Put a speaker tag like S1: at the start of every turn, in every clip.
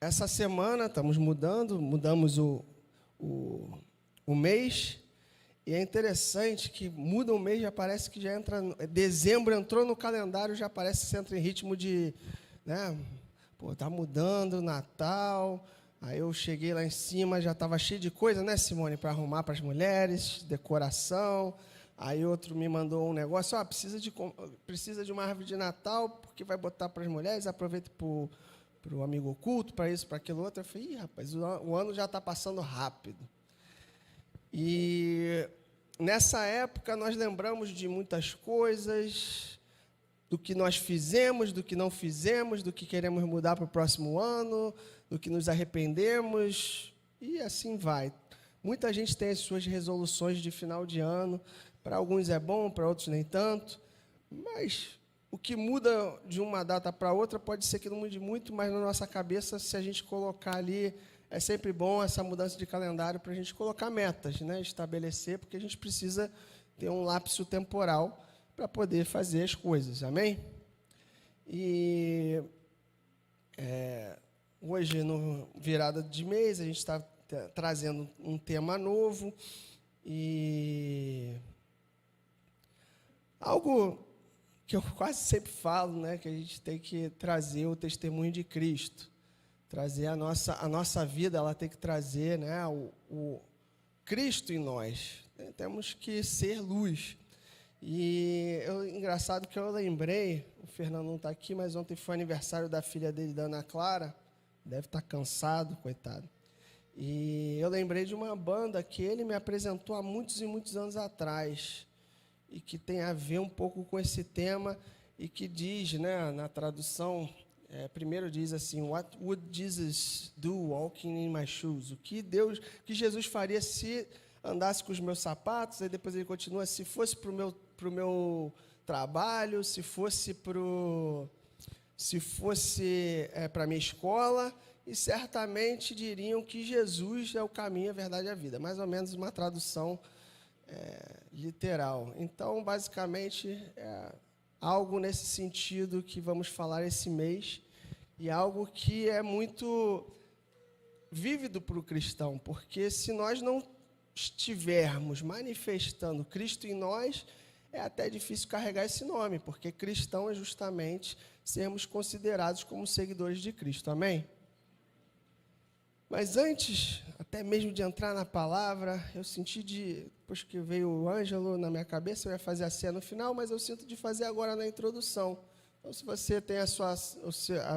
S1: essa semana estamos mudamos o mês, e é interessante que muda o mês, já parece que já entra, dezembro entrou no calendário, já parece que você entra em ritmo de, né, pô, tá mudando, Natal, aí eu cheguei lá em cima, já estava cheio de coisa, né, Simone, para arrumar para as mulheres, decoração, aí outro me mandou um negócio, precisa de uma árvore de Natal, porque vai botar para as mulheres, aproveita para o amigo oculto, para isso, para aquilo outro. Eu falei, rapaz, o ano já está passando rápido. E nessa época nós lembramos de muitas coisas, do que nós fizemos, do que não fizemos, do que queremos mudar para o próximo ano, do que nos arrependemos, e assim vai. Muita gente tem as suas resoluções de final de ano, para alguns é bom, para outros nem tanto, mas o que muda de uma data para outra pode ser que não mude muito, mas na nossa cabeça, se a gente colocar ali, é sempre bom essa mudança de calendário para a gente colocar metas, né? Estabelecer, porque a gente precisa ter um lapso temporal para poder fazer as coisas, amém? E hoje, no virada de mês, a gente está trazendo um tema novo e algo que eu quase sempre falo, né, que a gente tem que trazer o testemunho de Cristo, trazer a nossa vida, ela tem que trazer, né, o Cristo em nós. Temos que ser luz. E engraçado que eu lembrei, o Fernando não está aqui, mas ontem foi aniversário da filha dele, da Ana Clara, deve estar cansado, coitado. E eu lembrei de uma banda que ele me apresentou há muitos e muitos anos atrás, e que tem a ver um pouco com esse tema, e que diz, né, na tradução, primeiro diz assim, What would Jesus do walking in my shoes? O que Jesus faria se andasse com os meus sapatos? Aí depois ele continua, se fosse para o meu trabalho, se fosse para a minha escola, e certamente diriam que Jesus é o caminho, a verdade e a vida. Mais ou menos uma tradução literal. Então, basicamente, é algo nesse sentido que vamos falar esse mês, e algo que é muito vívido para o cristão, porque se nós não estivermos manifestando Cristo em nós, é até difícil carregar esse nome, porque cristão é justamente sermos considerados como seguidores de Cristo. Amém? Mas antes, até mesmo de entrar na palavra, eu senti depois que veio o Ângelo na minha cabeça, eu ia fazer a ceia no final, mas eu sinto de fazer agora na introdução. Então, se você tem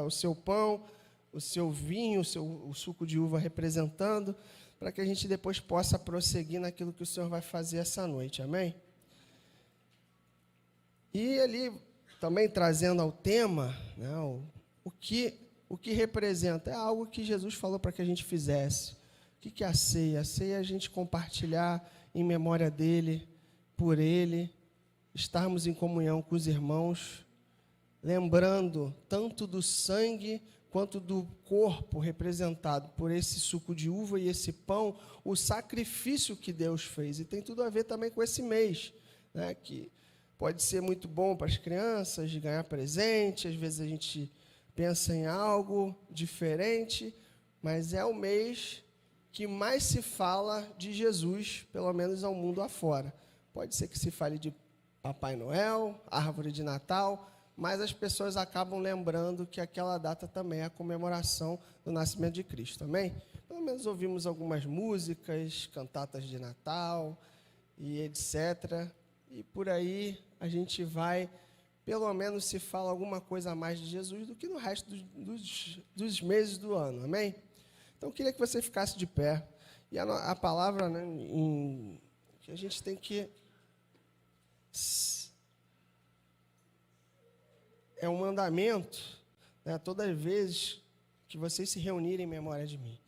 S1: o seu pão, o seu vinho, o suco de uva representando, para que a gente depois possa prosseguir naquilo que o Senhor vai fazer essa noite, amém? E ali, também trazendo ao tema, né, o que representa, é algo que Jesus falou para que a gente fizesse. O que é a ceia? A ceia é a gente compartilhar em memória dele, por ele, estarmos em comunhão com os irmãos, lembrando tanto do sangue quanto do corpo representado por esse suco de uva e esse pão, o sacrifício que Deus fez. E tem tudo a ver também com esse mês, né, que pode ser muito bom para as crianças, de ganhar presente, às vezes a gente pensa em algo diferente, mas é o mês que mais se fala de Jesus, pelo menos ao mundo afora. Pode ser que se fale de Papai Noel, árvore de Natal, mas as pessoas acabam lembrando que aquela data também é a comemoração do nascimento de Cristo, amém? Pelo menos ouvimos algumas músicas, cantatas de Natal e etc. E por aí a gente vai, pelo menos se fala alguma coisa a mais de Jesus do que no resto dos meses do ano, amém? Então, eu queria que você ficasse de pé. E a palavra, né, que a gente tem que... É um mandamento, né, todas as vezes que vocês se reunirem em memória de mim.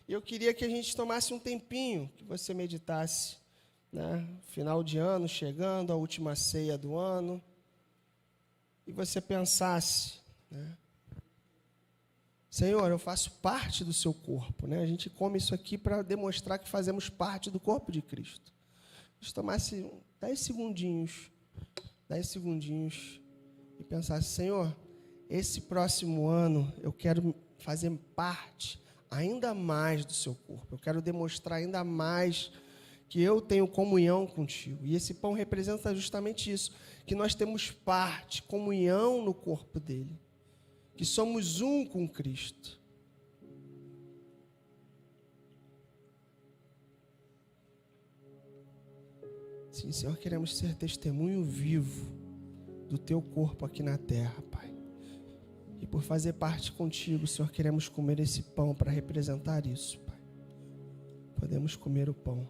S1: E eu queria que a gente tomasse um tempinho, que você meditasse, né, final de ano chegando, a última ceia do ano, e você pensasse, né, Senhor, eu faço parte do seu corpo, né? A gente come isso aqui para demonstrar que fazemos parte do corpo de Cristo. A gente tomasse 10 segundinhos, e pensasse, Senhor, esse próximo ano eu quero fazer parte ainda mais do seu corpo. Eu quero demonstrar ainda mais que eu tenho comunhão contigo. E esse pão representa justamente isso, que nós temos parte, comunhão no corpo dele, que somos um com Cristo. Sim, Senhor, queremos ser testemunho vivo do teu corpo aqui na terra, Pai. E por fazer parte contigo, Senhor, queremos comer esse pão para representar isso, Pai. Podemos comer o pão.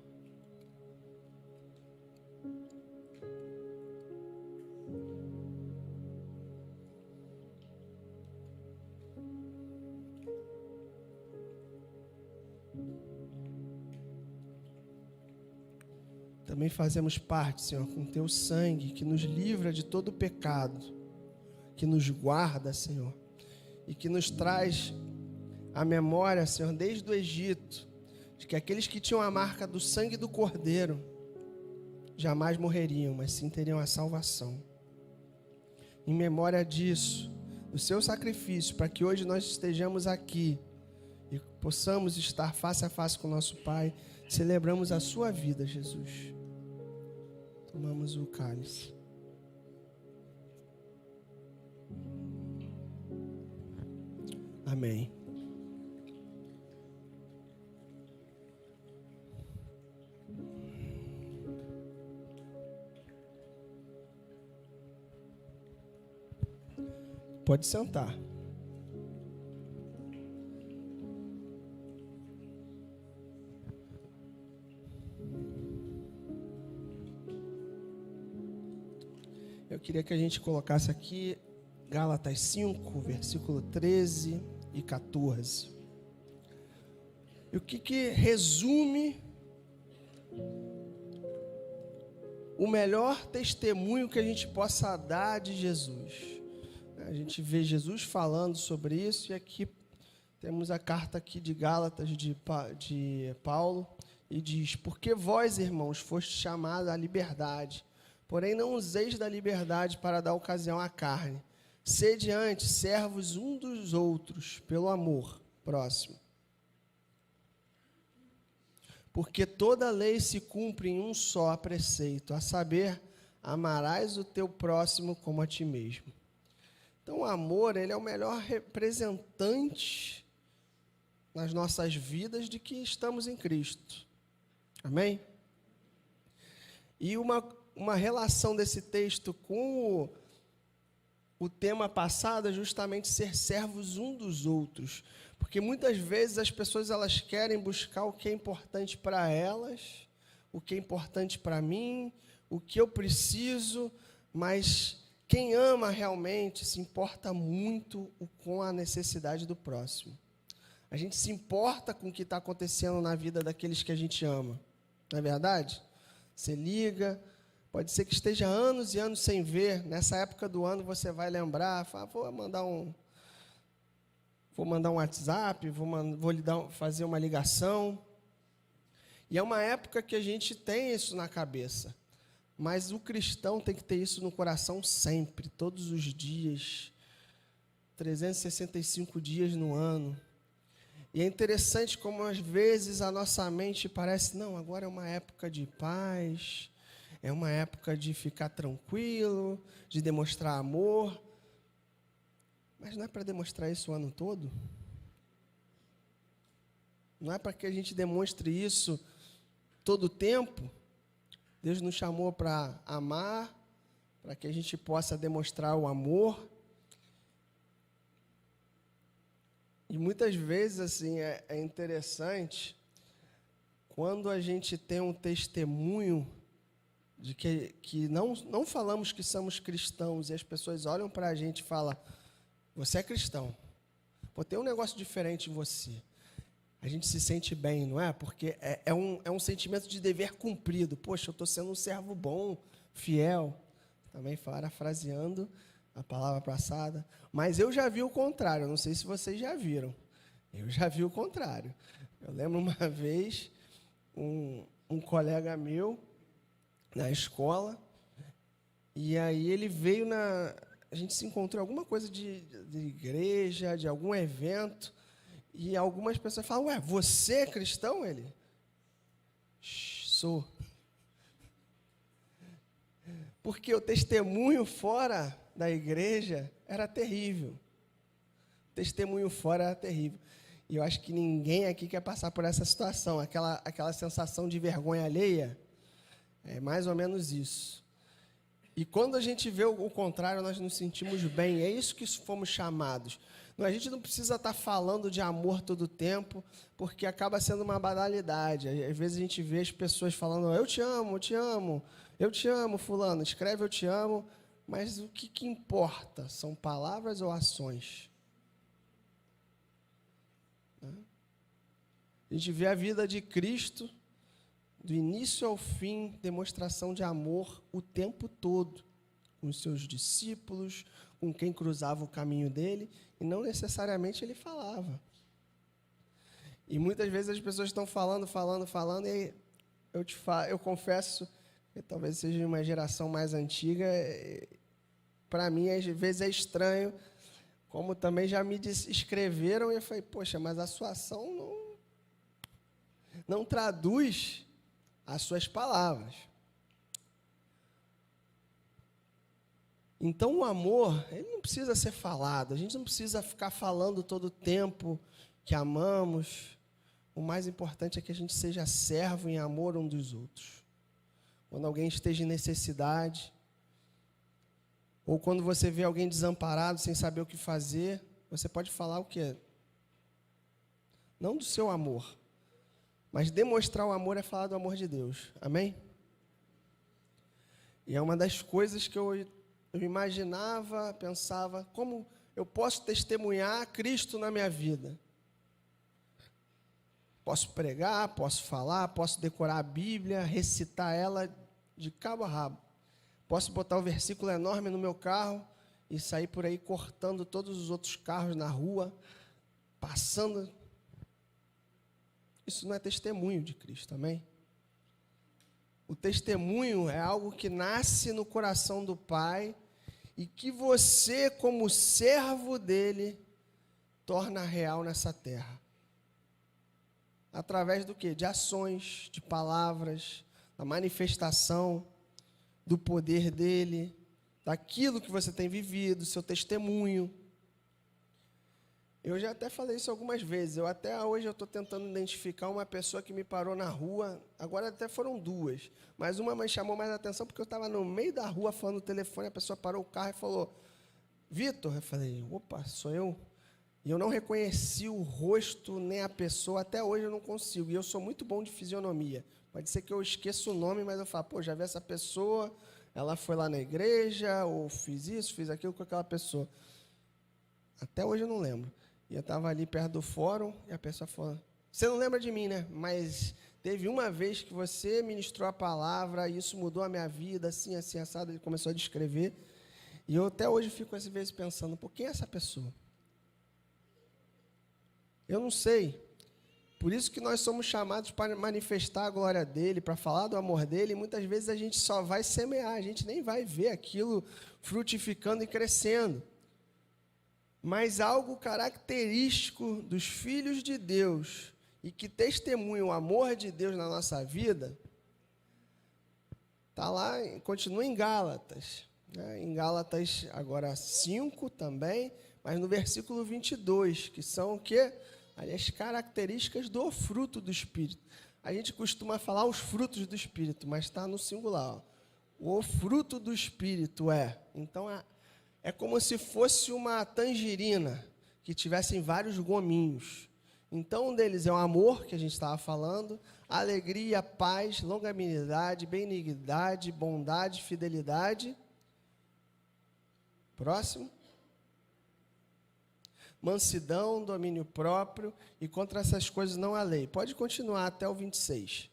S1: Também fazemos parte, Senhor, com teu sangue que nos livra de todo pecado, que nos guarda, Senhor, e que nos traz a memória, Senhor, desde o Egito, de que aqueles que tinham a marca do sangue do Cordeiro jamais morreriam, mas sim teriam a salvação. Em memória disso, do seu sacrifício, para que hoje nós estejamos aqui e possamos estar face a face com o nosso Pai, celebramos a sua vida, Jesus. Tomamos o cálice. Amém. Pode sentar. Eu queria que a gente colocasse aqui Gálatas 5, versículo 13 e 14. E o que resume o melhor testemunho que a gente possa dar de Jesus? A gente vê Jesus falando sobre isso, e aqui temos a carta aqui de Gálatas de Paulo, e diz: porque vós, irmãos, fostes chamados à liberdade, porém não useis da liberdade para dar ocasião à carne. Sede antes servos um dos outros, pelo amor próximo. Porque toda a lei se cumpre em um só preceito, a saber, amarás o teu próximo como a ti mesmo. Então o amor, ele é o melhor representante nas nossas vidas de que estamos em Cristo. Amém? E uma relação desse texto com o tema passado é justamente ser servos um dos outros. Porque muitas vezes as pessoas elas querem buscar o que é importante para elas, o que é importante para mim, o que eu preciso, mas quem ama realmente se importa muito com a necessidade do próximo. A gente se importa com o que está acontecendo na vida daqueles que a gente ama. Não é verdade? Você liga, pode ser que esteja anos e anos sem ver. Nessa época do ano você vai lembrar, fala, vou mandar um WhatsApp, fazer uma ligação. E é uma época que a gente tem isso na cabeça. Mas o cristão tem que ter isso no coração sempre, todos os dias, 365 dias no ano. E é interessante como às vezes a nossa mente parece, não, agora é uma época de paz, é uma época de ficar tranquilo, de demonstrar amor. Mas não é para demonstrar isso o ano todo? Não é para que a gente demonstre isso todo o tempo? Deus nos chamou para amar, para que a gente possa demonstrar o amor. E muitas vezes, assim, é interessante quando a gente tem um testemunho de que não falamos que somos cristãos e as pessoas olham para a gente e falam, você é cristão. Pô, tem um negócio diferente em você. A gente se sente bem, não é? Porque é um sentimento de dever cumprido. Poxa, eu estou sendo um servo bom, fiel. Também parafraseando a palavra passada. Mas eu já vi o contrário. Não sei se vocês já viram. Eu já vi o contrário. Eu lembro uma vez, um colega meu, na escola, e aí ele veio a gente se encontrou em alguma coisa de igreja, de algum evento. E algumas pessoas falam, ué, você é cristão? Ele, sou. Porque o testemunho fora da igreja era terrível. O testemunho fora era terrível. E eu acho que ninguém aqui quer passar por essa situação. Aquela sensação de vergonha alheia, é mais ou menos isso. E quando a gente vê o contrário, nós nos sentimos bem. É isso que fomos chamados. A gente não precisa estar falando de amor todo o tempo, porque acaba sendo uma banalidade. Às vezes a gente vê as pessoas falando, eu te amo, eu te amo, eu te amo, fulano, escreve eu te amo, mas o que importa? São palavras ou ações? A gente vê a vida de Cristo, do início ao fim, demonstração de amor o tempo todo, com os seus discípulos, com quem cruzava o caminho dele, e não necessariamente ele falava. E muitas vezes as pessoas estão falando, e eu confesso, que talvez seja uma geração mais antiga, para mim, às vezes é estranho, como também já me escreveram, e eu falei, poxa, mas a sua ação não traduz as suas palavras. Então, o amor, ele não precisa ser falado, a gente não precisa ficar falando todo o tempo que amamos. O mais importante é que a gente seja servo em amor um dos outros. Quando alguém esteja em necessidade, ou quando você vê alguém desamparado, sem saber o que fazer, você pode falar o quê? Não do seu amor, mas demonstrar o amor é falar do amor de Deus. Amém? E é uma das coisas que eu imaginava, pensava, como eu posso testemunhar Cristo na minha vida? Posso pregar, posso falar, posso decorar a Bíblia, recitar ela de cabo a rabo. Posso botar um versículo enorme no meu carro e sair por aí cortando todos os outros carros na rua, passando. Isso não é testemunho de Cristo, amém? O testemunho é algo que nasce no coração do Pai e que você, como servo dele, torna real nessa terra. Através do quê? De ações, de palavras, da manifestação do poder dele, daquilo que você tem vivido, seu testemunho. Eu já até falei isso algumas vezes. Até hoje eu estou tentando identificar uma pessoa que me parou na rua. Agora até foram duas. Mas uma me chamou mais a atenção porque eu estava no meio da rua falando no telefone. A pessoa parou o carro e falou, Vitor. Eu falei, opa, sou eu? E eu não reconheci o rosto nem a pessoa. Até hoje eu não consigo. E eu sou muito bom de fisionomia. Pode ser que eu esqueça o nome, mas eu falo, pô, já vi essa pessoa. Ela foi lá na igreja, ou fiz isso, fiz aquilo com aquela pessoa. Até hoje eu não lembro. E eu estava ali perto do fórum, e a pessoa falou, você não lembra de mim, né? Mas teve uma vez que você ministrou a palavra, e isso mudou a minha vida, assim, assim, assado. Ele começou a descrever. E eu até hoje fico, às vezes, pensando, por quem é essa pessoa? Eu não sei. Por isso que nós somos chamados para manifestar a glória dele, para falar do amor dele, e muitas vezes a gente só vai semear, a gente nem vai ver aquilo frutificando e crescendo. Mas algo característico dos filhos de Deus e que testemunha o amor de Deus na nossa vida, está lá, continua em Gálatas. Né? Em Gálatas, agora 5 também, mas no versículo 22, que são o quê? As características do fruto do Espírito. A gente costuma falar os frutos do Espírito, mas está no singular. Ó. O fruto do Espírito então é como se fosse uma tangerina que tivessem vários gominhos. Então, um deles é o amor, que a gente estava falando, alegria, paz, longanimidade, benignidade, bondade, fidelidade. Próximo. Mansidão, domínio próprio, e contra essas coisas não há lei. Pode continuar até o 26.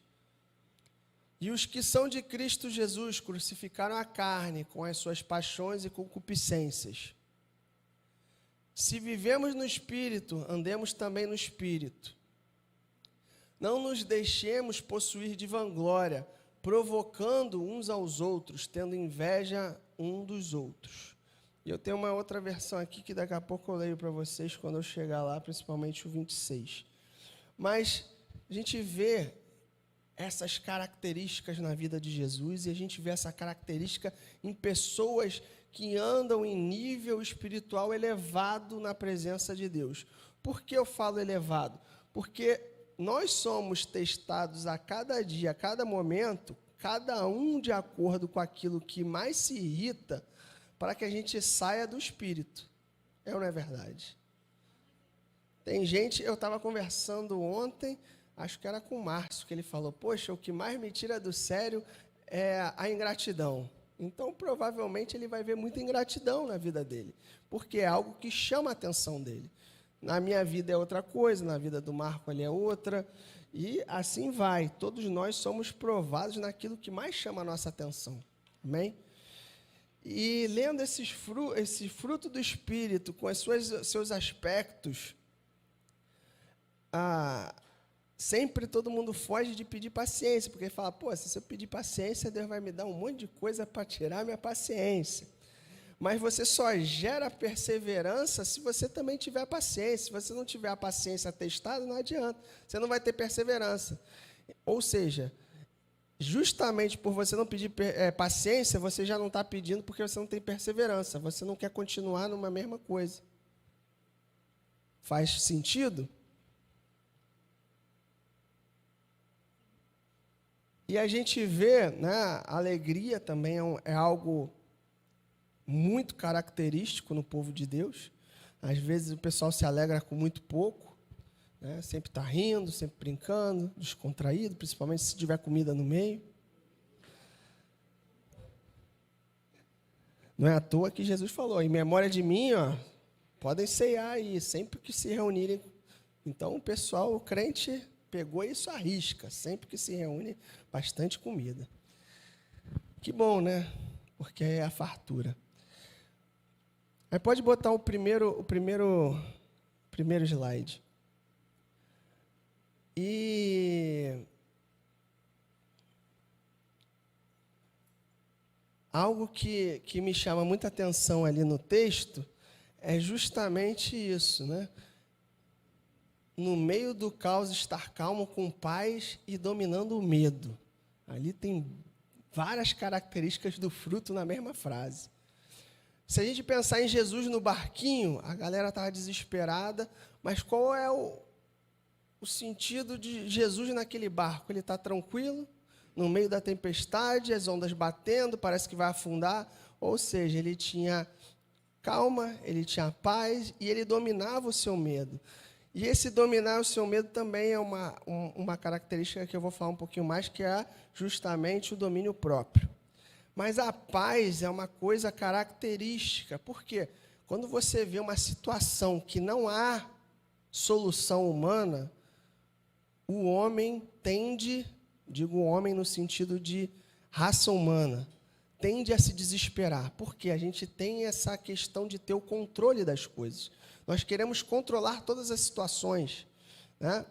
S1: E os que são de Cristo Jesus crucificaram a carne com as suas paixões e concupiscências. Se vivemos no Espírito, andemos também no Espírito. Não nos deixemos possuir de vanglória, provocando uns aos outros, tendo inveja um dos outros. E eu tenho uma outra versão aqui que daqui a pouco eu leio para vocês quando eu chegar lá, principalmente o 26. Mas a gente vê essas características na vida de Jesus e a gente vê essa característica em pessoas que andam em nível espiritual elevado na presença de Deus. Por que eu falo elevado? Porque nós somos testados a cada dia, a cada momento, cada um de acordo com aquilo que mais se irrita, para que a gente saia do espírito. É ou não é verdade? Tem gente, eu estava conversando ontem, acho que era com o Márcio, que ele falou, poxa, o que mais me tira do sério é a ingratidão. Então, provavelmente, ele vai ver muita ingratidão na vida dele, porque é algo que chama a atenção dele. Na minha vida é outra coisa, na vida do Marco ali é outra, e assim vai. Todos nós somos provados naquilo que mais chama a nossa atenção. Amém? E lendo esse fruto do Espírito, com os seus aspectos, sempre todo mundo foge de pedir paciência, porque fala, pô, se eu pedir paciência, Deus vai me dar um monte de coisa para tirar minha paciência. Mas você só gera perseverança se você também tiver paciência. Se você não tiver a paciência testada, não adianta. Você não vai ter perseverança. Ou seja, justamente por você não pedir paciência, você já não está pedindo porque você não tem perseverança. Você não quer continuar numa mesma coisa. Faz sentido? E a gente vê, né, a alegria também é algo muito característico no povo de Deus. Às vezes o pessoal se alegra com muito pouco, né, sempre está rindo, sempre brincando, descontraído, principalmente se tiver comida no meio. Não é à toa que Jesus falou, em memória de mim, ó, podem ceiar aí, sempre que se reunirem. Então o pessoal, o crente, pegou isso à risca, sempre que se reúne, bastante comida. Que bom, né? Porque é a fartura. Aí pode botar o primeiro slide. E algo que me chama muita atenção ali no texto é justamente isso, né? No meio do caos, estar calmo com paz e dominando o medo. Ali tem várias características do fruto na mesma frase. Se a gente pensar em Jesus no barquinho, a galera estava desesperada, mas qual é o sentido de Jesus naquele barco? Ele está tranquilo, no meio da tempestade, as ondas batendo, parece que vai afundar, ou seja, ele tinha calma, ele tinha paz e ele dominava o seu medo. E esse dominar o seu medo também é uma característica que eu vou falar um pouquinho mais, que é justamente o domínio próprio. Mas a paz é uma coisa característica. Por quê? Quando você vê uma situação que não há solução humana, o homem tende, digo homem no sentido de raça humana, tende a se desesperar. Porque a gente tem essa questão de ter o controle das coisas. Nós queremos controlar todas as situações, né?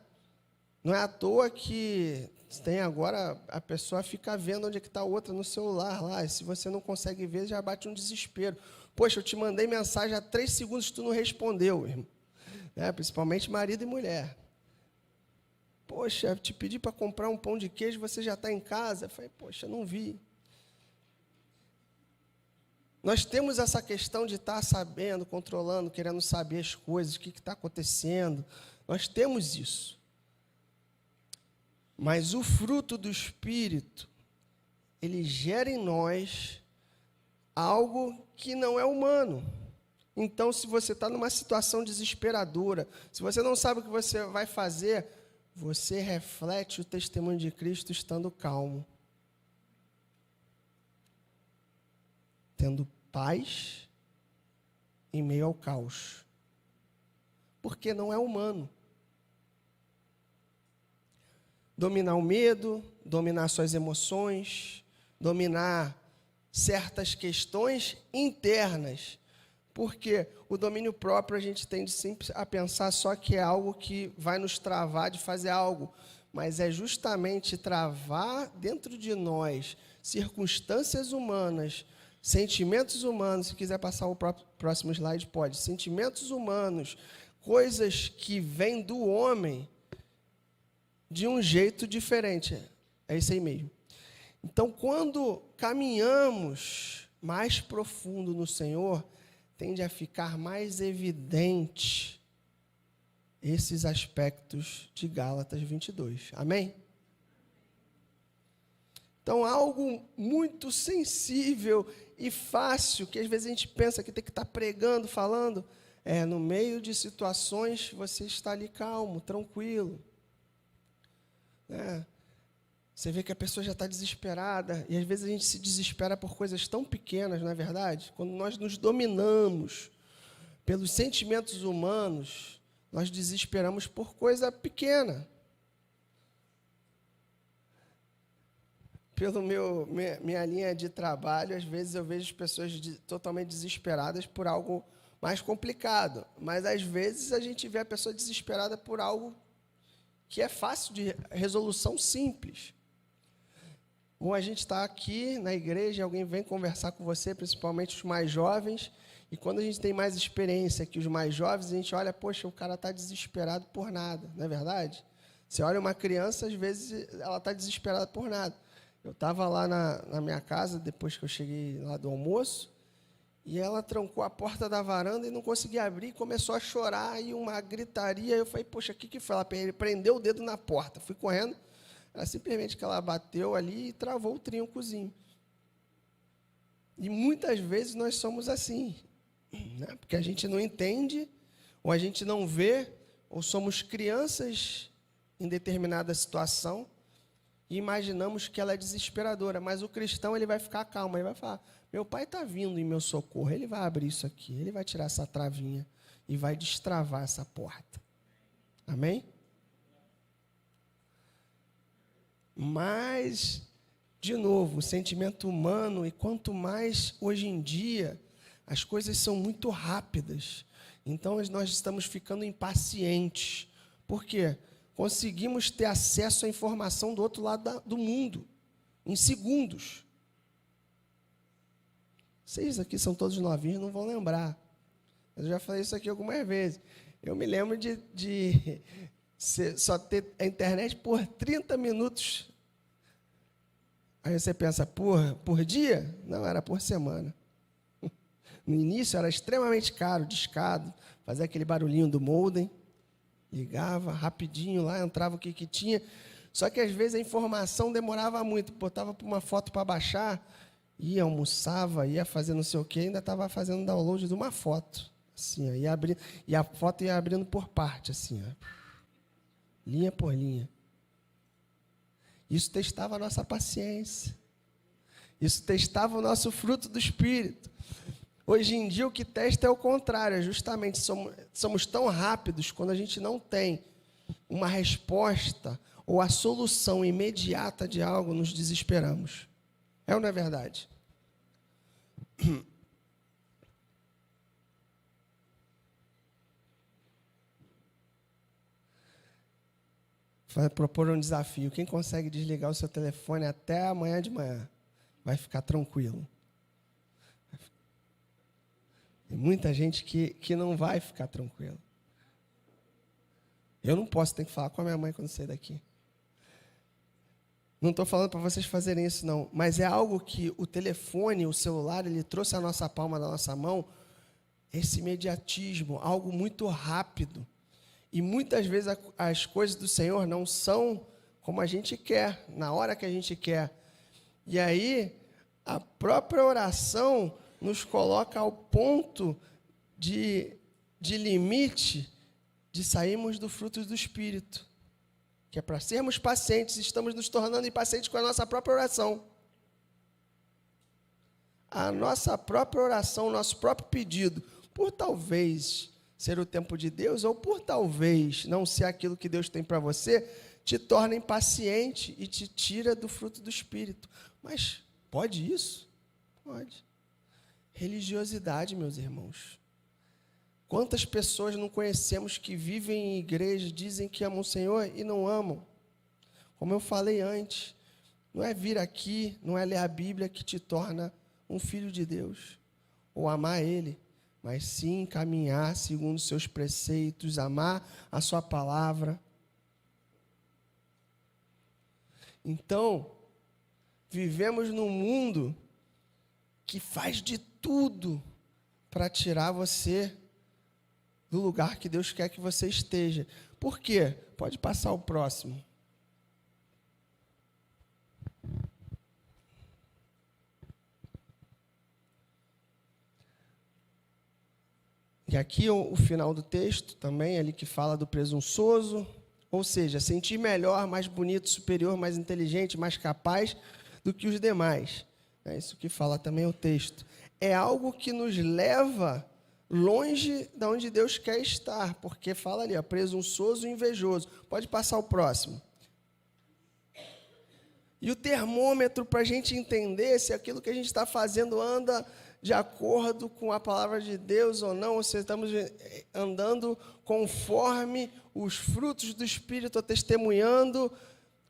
S1: Não é à toa que tem agora, a pessoa fica vendo onde é que está a outra no celular lá, e se você não consegue ver, já bate um desespero. Poxa, eu te mandei mensagem há 3 segundos e tu não respondeu, irmão. Né? Principalmente marido e mulher. Poxa, eu te pedi para comprar um pão de queijo, você já está em casa. Eu falei, poxa, não vi. Nós temos essa questão de estar sabendo, controlando, querendo saber as coisas, o que está acontecendo. Nós temos isso. Mas o fruto do Espírito, ele gera em nós algo que não é humano. Então, se você está numa situação desesperadora, se você não sabe o que você vai fazer, você reflete o testemunho de Cristo estando calmo. Tendo paz em meio ao caos. Porque não é humano. Dominar o medo, dominar suas emoções, dominar certas questões internas. Porque o domínio próprio a gente tende sempre a pensar só que é algo que vai nos travar de fazer algo. Mas é justamente travar dentro de nós circunstâncias humanas, Sentimentos humanos, se quiser passar o próximo slide, pode. Sentimentos humanos, coisas que vêm do homem de um jeito diferente. É isso aí mesmo. Então, quando caminhamos mais profundo no Senhor, tende a ficar mais evidente esses aspectos de Gálatas 22. Amém? Então, algo muito sensível e fácil, que às vezes a gente pensa que tem que estar pregando, falando, no meio de situações, você está ali calmo, tranquilo. Você vê que a pessoa já está desesperada, e às vezes a gente se desespera por coisas tão pequenas, não é verdade? Quando nós nos dominamos pelos sentimentos humanos, nós desesperamos por coisa pequena. Pelo minha linha de trabalho, às vezes eu vejo pessoas totalmente desesperadas por algo mais complicado, mas às vezes a gente vê a pessoa desesperada por algo que é fácil de resolução simples. Ou a gente está aqui na igreja, alguém vem conversar com você, principalmente os mais jovens, e quando a gente tem mais experiência que os mais jovens, a gente olha, poxa, o cara está desesperado por nada, não é verdade? Você olha uma criança, às vezes ela está desesperada por nada. Eu estava lá na minha casa, depois que eu cheguei lá do almoço, e ela trancou a porta da varanda e não conseguia abrir, começou a chorar, e uma gritaria. Eu falei, poxa, o que foi? Ela prendeu o dedo na porta. Fui correndo, era simplesmente que ela bateu ali e travou o trincozinho. E muitas vezes nós somos assim, né? Porque a gente não entende, ou a gente não vê, ou somos crianças em determinada situação, e imaginamos que ela é desesperadora, mas o cristão ele vai ficar calmo, ele vai falar, meu pai está vindo em meu socorro, ele vai abrir isso aqui, ele vai tirar essa travinha e vai destravar essa porta. Amém? Mas, de novo, o sentimento humano, e quanto mais hoje em dia, as coisas são muito rápidas, então nós estamos ficando impacientes. Por quê? Conseguimos ter acesso à informação do outro lado do mundo, em segundos. Vocês aqui são todos novinhos, não vão lembrar. Eu já falei isso aqui algumas vezes. Eu me lembro de só ter a internet por 30 minutos. Aí você pensa, por dia? Não, era por semana. No início era extremamente caro, discado, fazia aquele barulhinho do modem. Ligava rapidinho lá, entrava o que tinha. Só que às vezes a informação demorava muito. Botava uma foto para baixar, ia, almoçava, ia fazer não sei o quê, ainda estava fazendo download de uma foto. Assim, ó, ia abrindo, e a foto ia abrindo por parte, assim, ó, linha por linha. Isso testava a nossa paciência. Isso testava o nosso fruto do Espírito. Hoje em dia, o que testa é o contrário, justamente somos tão rápidos, quando a gente não tem uma resposta ou a solução imediata de algo, nos desesperamos. É ou não é verdade? Vai propor um desafio. Quem consegue desligar o seu telefone até amanhã de manhã, vai ficar tranquilo. Tem muita gente que não vai ficar tranquilo. Eu não posso, tenho que falar com a minha mãe quando sair daqui. Não estou falando para vocês fazerem isso, não. Mas é algo que o telefone, o celular, ele trouxe à nossa palma da nossa mão, esse imediatismo, algo muito rápido. E muitas vezes as coisas do Senhor não são como a gente quer, na hora que a gente quer. E aí, a própria oração nos coloca ao ponto de limite de sairmos do fruto do Espírito, que é para sermos pacientes, estamos nos tornando impacientes com a nossa própria oração. A nossa própria oração, o nosso próprio pedido, por talvez ser o tempo de Deus, ou por talvez não ser aquilo que Deus tem para você, te torna impaciente e te tira do fruto do Espírito. Mas pode isso? Pode. Religiosidade, meus irmãos. Quantas pessoas não conhecemos que vivem em igreja, dizem que amam o Senhor e não amam? Como eu falei antes, não é vir aqui, não é ler a Bíblia que te torna um filho de Deus, ou amar Ele, mas sim caminhar segundo os seus preceitos, amar a sua palavra. Então, vivemos num mundo que faz de tudo para tirar você do lugar que Deus quer que você esteja. Por quê? Pode passar o próximo. E aqui o final do texto também, ali que fala do presunçoso, ou seja, sentir melhor, mais bonito, superior, mais inteligente, mais capaz do que os demais. É isso que fala também o texto. É algo que nos leva longe de onde Deus quer estar, porque fala ali, ó, presunçoso e invejoso. Pode passar o próximo. E o termômetro para a gente entender se aquilo que a gente está fazendo anda de acordo com a palavra de Deus ou não, ou se estamos andando conforme os frutos do Espírito, testemunhando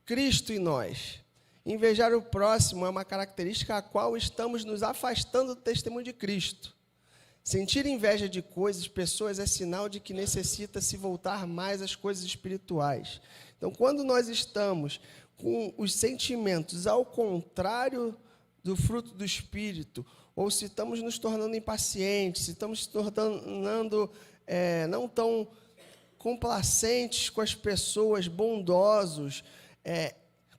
S1: Cristo em nós. Invejar o próximo é uma característica a qual estamos nos afastando do testemunho de Cristo. Sentir inveja de coisas, pessoas, é sinal de que necessita se voltar mais às coisas espirituais. Então, quando nós estamos com os sentimentos ao contrário do fruto do Espírito, ou se estamos nos tornando impacientes, se estamos se tornando não tão complacentes com as pessoas, bondosos,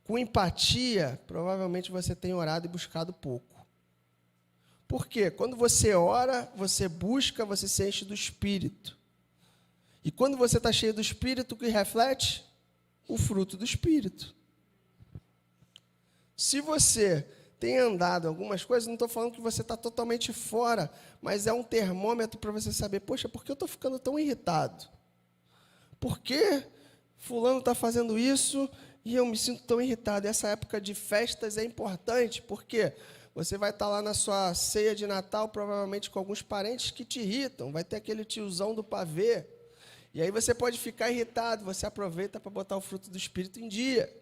S1: com empatia, provavelmente você tem orado e buscado pouco. Por quê? Quando você ora, você busca, você se enche do Espírito. E quando você está cheio do Espírito, o que reflete? O fruto do Espírito. Se você tem andado algumas coisas, não estou falando que você está totalmente fora, mas é um termômetro para você saber, poxa, por que eu estou ficando tão irritado? Por que fulano está fazendo isso e eu me sinto tão irritado? Essa época de festas é importante, porque você vai estar lá na sua ceia de Natal, provavelmente com alguns parentes que te irritam, vai ter aquele tiozão do pavê, e aí você pode ficar irritado, você aproveita para botar o fruto do Espírito em dia.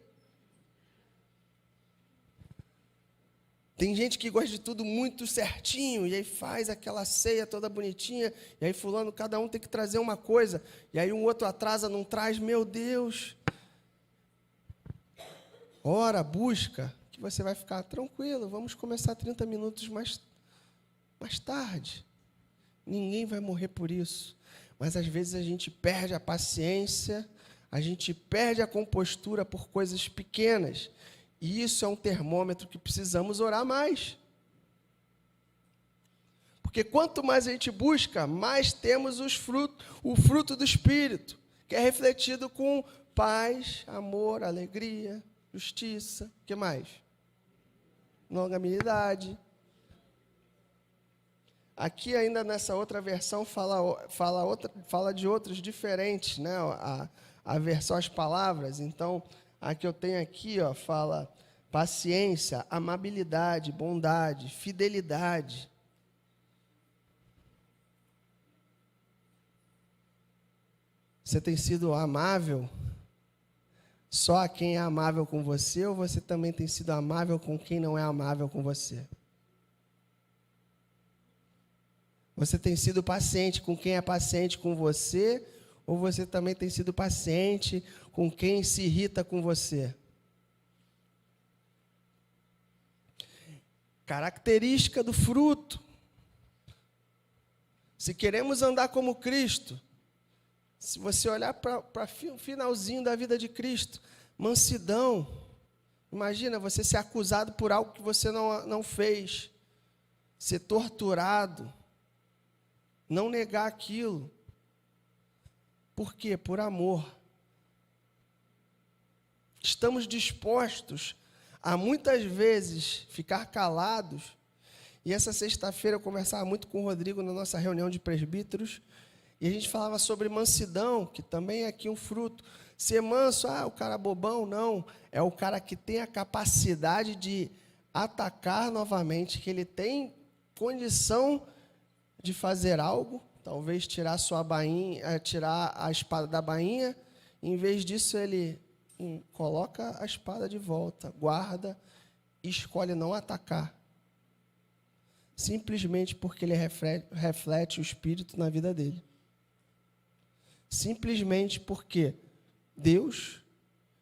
S1: Tem gente que gosta de tudo muito certinho, e aí faz aquela ceia toda bonitinha, e aí fulano, cada um tem que trazer uma coisa, e aí um outro atrasa, não traz, meu Deus. Ora, busca, que você vai ficar tranquilo, vamos começar 30 minutos mais tarde. Ninguém vai morrer por isso. Mas às vezes a gente perde a paciência, a gente perde a compostura por coisas pequenas. E isso é um termômetro que precisamos orar mais. Porque quanto mais a gente busca, mais temos o fruto do Espírito, que é refletido com paz, amor, alegria, justiça, o que mais? Longanimidade. Aqui ainda nessa outra versão fala de outros diferentes, né? A versão, as palavras. Então, a que eu tenho aqui, ó, fala paciência, amabilidade, bondade, fidelidade. Você tem sido amável só a quem é amável com você, ou você também tem sido amável com quem não é amável com você? Você tem sido paciente com quem é paciente com você, ou você também tem sido paciente com quem se irrita com você? Característica do fruto. Se queremos andar como Cristo, se você olhar para o finalzinho da vida de Cristo, mansidão. Imagina você ser acusado por algo que você não fez, ser torturado, não negar aquilo. Por quê? Por amor. Estamos dispostos a muitas vezes ficar calados. E essa sexta-feira eu conversava muito com o Rodrigo na nossa reunião de presbíteros, e a gente falava sobre mansidão, que também é aqui um fruto. Ser manso, o cara bobão, não. É o cara que tem a capacidade de atacar novamente, que ele tem condição de fazer algo, talvez tirar sua bainha, tirar a espada da bainha, em vez disso ele coloca a espada de volta, guarda e escolhe não atacar. simplesmente porque ele reflete o Espírito na vida dele. Simplesmente porque Deus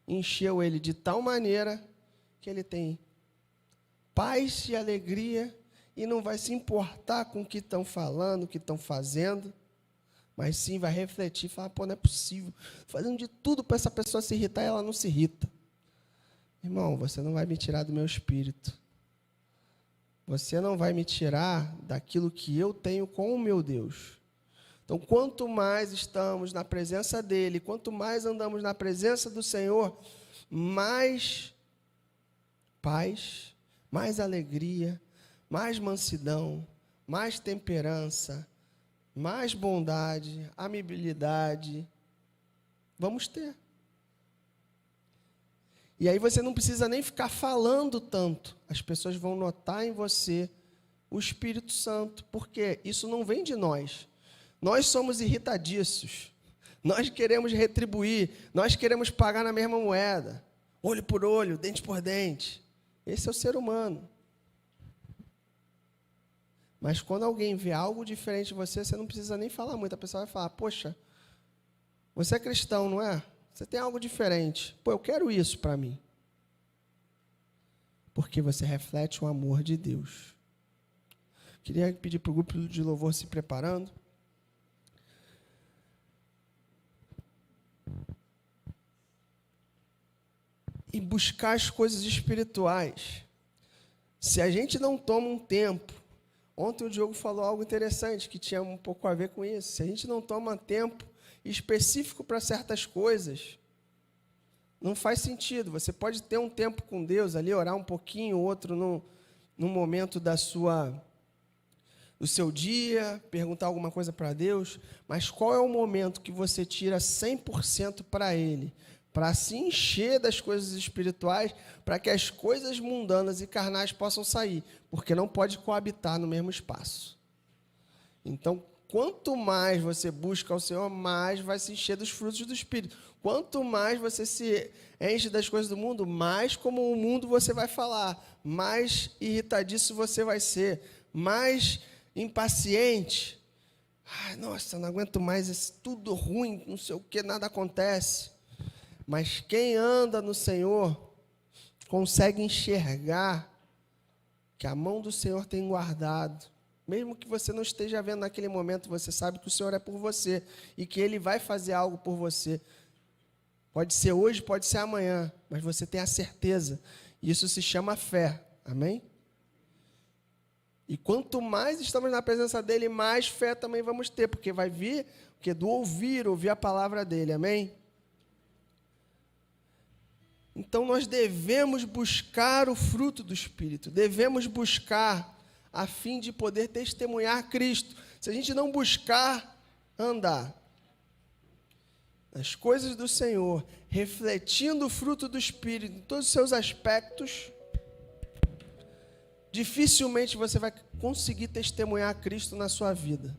S1: encheu ele de tal maneira que ele tem paz e alegria e não vai se importar com o que estão falando, o que estão fazendo, mas sim vai refletir e falar, pô, não é possível, fazendo de tudo para essa pessoa se irritar e ela não se irrita. Irmão, você não vai me tirar do meu espírito. Você não vai me tirar daquilo que eu tenho com o meu Deus. Então, quanto mais estamos na presença dEle, quanto mais andamos na presença do Senhor, mais paz, mais alegria, mais mansidão, mais temperança, mais bondade, amabilidade, vamos ter. E aí você não precisa nem ficar falando tanto. As pessoas vão notar em você o Espírito Santo, porque isso não vem de nós. Nós somos irritadiços. Nós queremos retribuir, nós queremos pagar na mesma moeda. Olho por olho, dente por dente. Esse é o ser humano. Mas quando alguém vê algo diferente de você, você não precisa nem falar muito. A pessoa vai falar, poxa, você é cristão, não é? Você tem algo diferente. Pô, eu quero isso para mim. Porque você reflete o amor de Deus. Queria pedir para o grupo de louvor se preparando. E buscar as coisas espirituais. Se a gente não toma um tempo, ontem o Diogo falou algo interessante, que tinha um pouco a ver com isso. Se a gente não toma tempo específico para certas coisas, não faz sentido. Você pode ter um tempo com Deus ali, orar um pouquinho, outro no momento do seu dia, perguntar alguma coisa para Deus, mas qual é o momento que você tira 100% para Ele? Para se encher das coisas espirituais, para que as coisas mundanas e carnais possam sair, porque não pode coabitar no mesmo espaço. Então, quanto mais você busca o Senhor, mais vai se encher dos frutos do Espírito. Quanto mais você se enche das coisas do mundo, mais como o mundo você vai falar, mais irritadiço você vai ser, mais impaciente. Ai, nossa, não aguento mais, é tudo ruim, não sei o que, nada acontece. Mas quem anda no Senhor consegue enxergar que a mão do Senhor tem guardado. Mesmo que você não esteja vendo naquele momento, você sabe que o Senhor é por você e que Ele vai fazer algo por você. Pode ser hoje, pode ser amanhã, mas você tem a certeza. Isso se chama fé. Amém? E quanto mais estamos na presença dEle, mais fé também vamos ter, porque vai vir do ouvir a palavra dEle. Amém? Então, nós devemos buscar o fruto do Espírito, devemos buscar a fim de poder testemunhar Cristo. Se a gente não buscar andar nas coisas do Senhor, refletindo o fruto do Espírito em todos os seus aspectos, dificilmente você vai conseguir testemunhar Cristo na sua vida.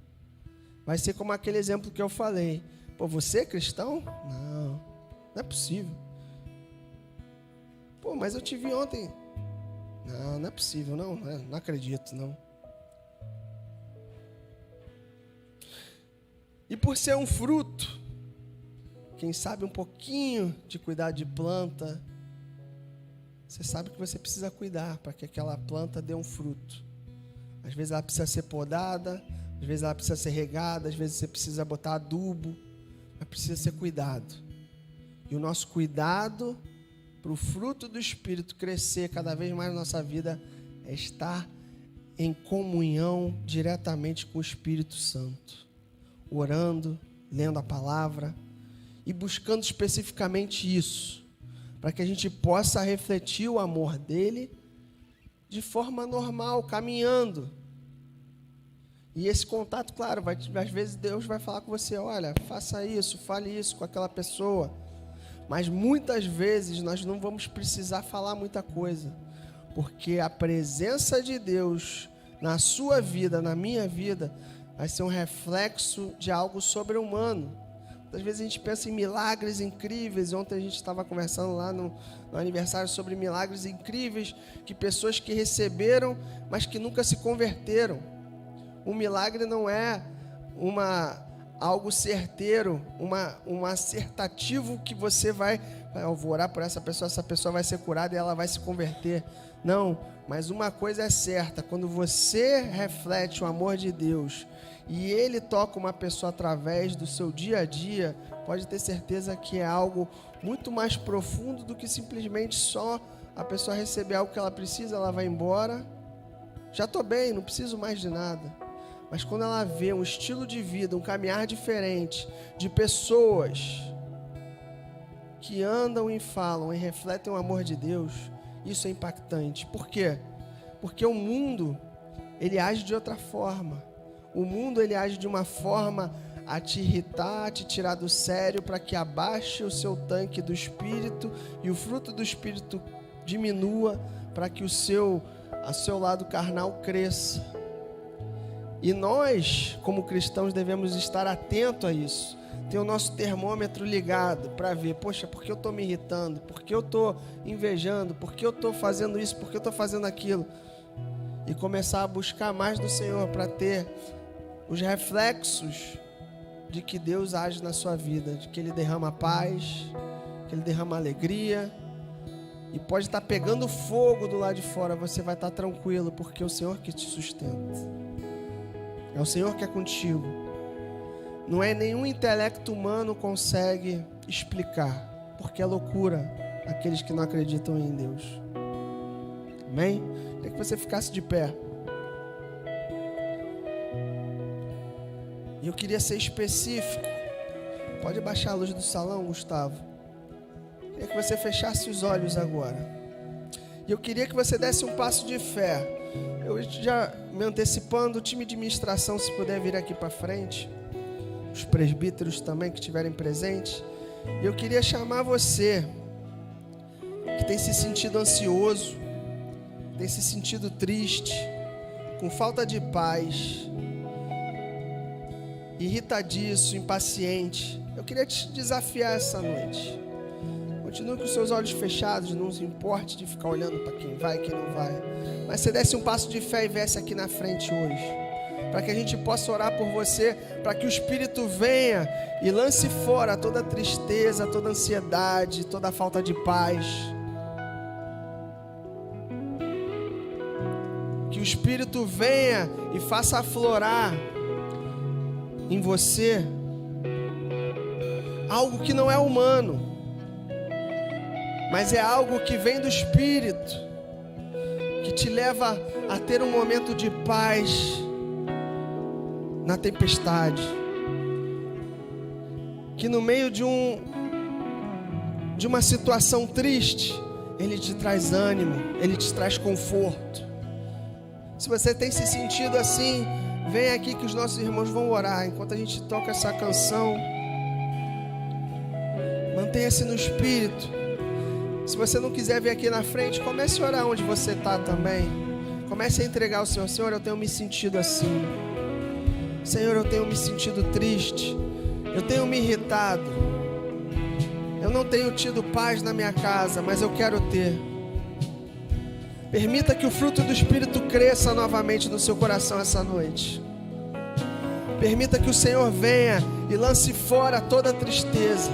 S1: Vai ser como aquele exemplo que eu falei. Pô, você é cristão? Não é possível. Pô, mas eu te vi ontem. Não é possível, não acredito, não. E por ser um fruto, quem sabe um pouquinho de cuidar de planta, você sabe que você precisa cuidar para que aquela planta dê um fruto. Às vezes ela precisa ser podada, às vezes ela precisa ser regada, às vezes você precisa botar adubo, mas precisa ser cuidado. E o nosso cuidado para o fruto do Espírito crescer cada vez mais na nossa vida, é estar em comunhão diretamente com o Espírito Santo, orando, lendo a palavra e buscando especificamente isso, para que a gente possa refletir o amor dele de forma normal, caminhando. E esse contato, claro, às vezes Deus vai falar com você, olha, faça isso, fale isso com aquela pessoa. Mas muitas vezes nós não vamos precisar falar muita coisa, porque a presença de Deus na sua vida, na minha vida, vai ser um reflexo de algo sobre-humano. Às vezes a gente pensa em milagres incríveis. Ontem a gente estava conversando lá no aniversário sobre milagres incríveis, que pessoas que receberam, mas que nunca se converteram. Um milagre não é algo certeiro, um acertativo que você vai, eu vou orar por essa pessoa vai ser curada e ela vai se converter. Não, mas uma coisa é certa, quando você reflete o amor de Deus e Ele toca uma pessoa através do seu dia a dia, pode ter certeza que é algo muito mais profundo do que simplesmente só a pessoa receber algo que ela precisa, ela vai embora, já estou bem, não preciso mais de nada. Mas quando ela vê um estilo de vida, um caminhar diferente, de pessoas que andam e falam e refletem o amor de Deus, isso é impactante. Por quê? Porque o mundo, ele age de outra forma. O mundo, ele age de uma forma a te irritar, a te tirar do sério, para que abaixe o seu tanque do Espírito e o fruto do Espírito diminua, para que o seu lado carnal cresça. E nós, como cristãos, devemos estar atentos a isso. Ter o nosso termômetro ligado para ver, poxa, por que eu estou me irritando? Por que eu estou invejando? Por que eu estou fazendo isso? Por que eu estou fazendo aquilo? E começar a buscar mais do Senhor para ter os reflexos de que Deus age na sua vida, de que Ele derrama paz, que Ele derrama alegria. E pode estar pegando fogo do lado de fora, você vai estar tranquilo, porque é o Senhor que te sustenta. É o Senhor que é contigo. Não é nenhum intelecto humano consegue explicar, porque é loucura aqueles que não acreditam em Deus. Amém? Queria que você ficasse de pé. E eu queria ser específico. Pode baixar a luz do salão, Gustavo. Queria que você fechasse os olhos agora. E eu queria que você desse um passo de fé. Eu já me antecipando, o time de ministração, se puder vir aqui para frente. Os presbíteros também que estiverem presentes. E eu queria chamar você que tem se sentido ansioso, tem se sentido triste, com falta de paz, irritadiço, impaciente. Eu queria te desafiar essa noite. Continue com os seus olhos fechados, não se importe de ficar olhando para quem vai e quem não vai. Mas você desse um passo de fé e viesse aqui na frente hoje, para que a gente possa orar por você, para que o Espírito venha e lance fora toda a tristeza, toda a ansiedade, toda a falta de paz. Que o Espírito venha e faça aflorar em você algo que não é humano, mas é algo que vem do Espírito, que te leva a ter um momento de paz na tempestade, que no meio de uma situação triste, Ele te traz ânimo, Ele te traz conforto. Se você tem se sentido assim, vem aqui que os nossos irmãos vão orar enquanto a gente toca essa canção. Mantenha-se no Espírito. Se você não quiser vir aqui na frente, comece a orar onde você está também. Comece a entregar ao Senhor. Senhor, eu tenho me sentido assim. Senhor, eu tenho me sentido triste. Eu tenho me irritado. Eu não tenho tido paz na minha casa, mas eu quero ter. Permita que o fruto do Espírito cresça novamente no seu coração essa noite. Permita que o Senhor venha e lance fora toda a tristeza.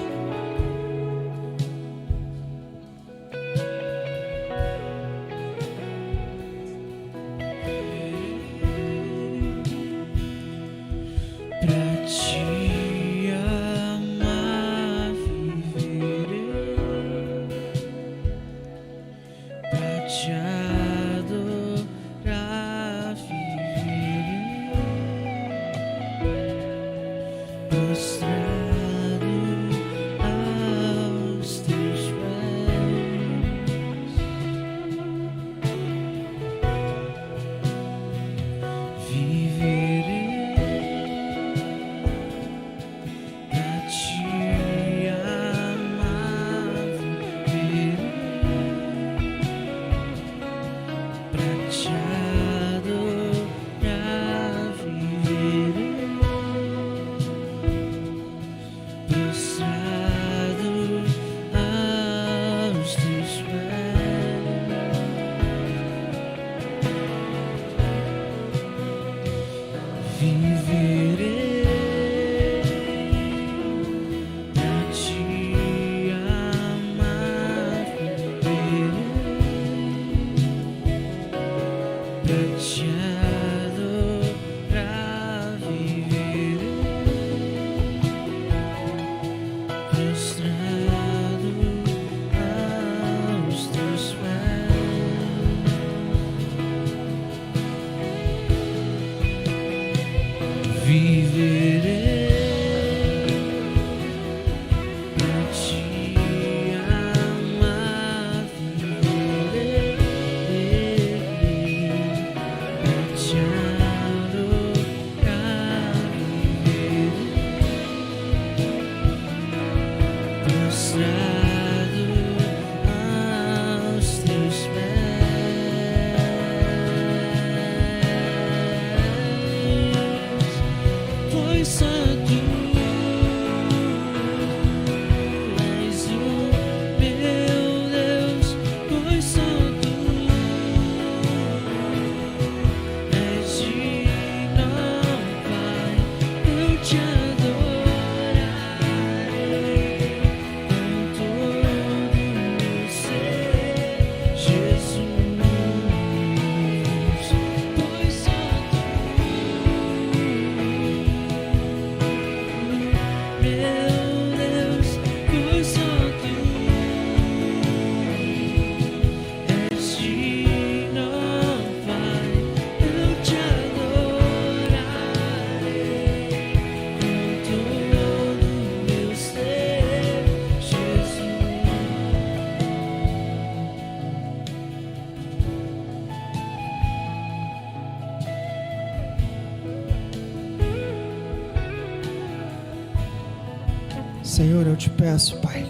S1: Senhor, eu te peço, Pai,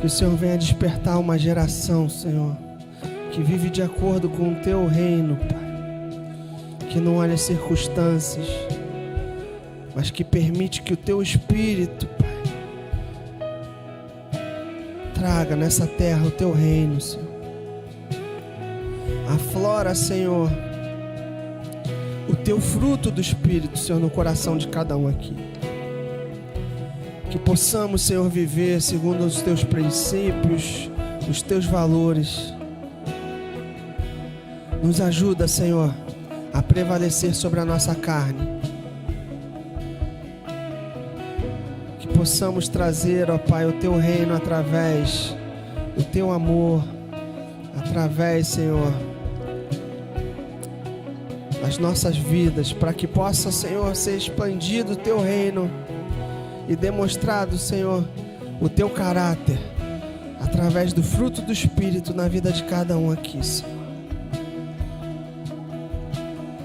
S1: que o Senhor venha despertar uma geração, Senhor, que vive de acordo com o Teu reino, Pai, que não olha as circunstâncias, mas que permite que o Teu Espírito, Pai, traga nessa terra o Teu reino, Senhor. Aflora, Senhor, o Teu fruto do Espírito, Senhor, no coração de cada um aqui. Que possamos, Senhor, viver segundo os Teus princípios, os Teus valores. Nos ajuda, Senhor, a prevalecer sobre a nossa carne. Que possamos trazer, ó Pai, o Teu reino através do Teu amor, através, Senhor, das nossas vidas, para que possa, Senhor, ser expandido o Teu reino e demonstrado, Senhor, o Teu caráter através do fruto do Espírito na vida de cada um aqui, Senhor.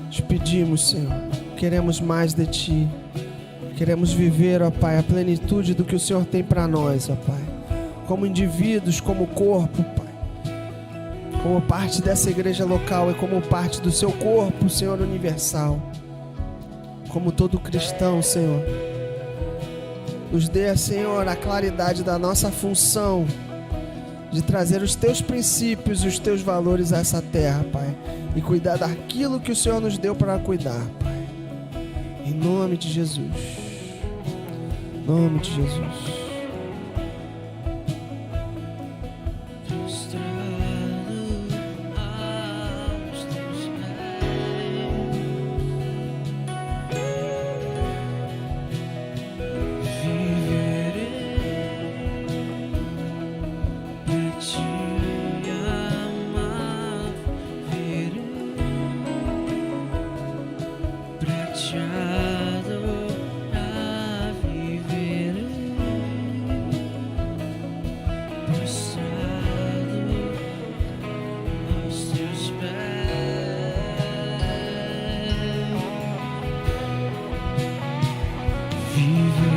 S1: Te pedimos, Senhor, queremos mais de Ti, queremos viver, ó Pai, a plenitude do que o Senhor tem para nós, ó Pai, como indivíduos, como corpo, Pai, como parte dessa igreja local e como parte do Seu corpo, Senhor, universal, como todo cristão, Senhor. Nos dê, Senhor, a claridade da nossa função de trazer os Teus princípios e os Teus valores a essa terra, Pai, e cuidar daquilo que o Senhor nos deu para cuidar, Pai. Em nome de Jesus. Em nome de Jesus.
S2: Viver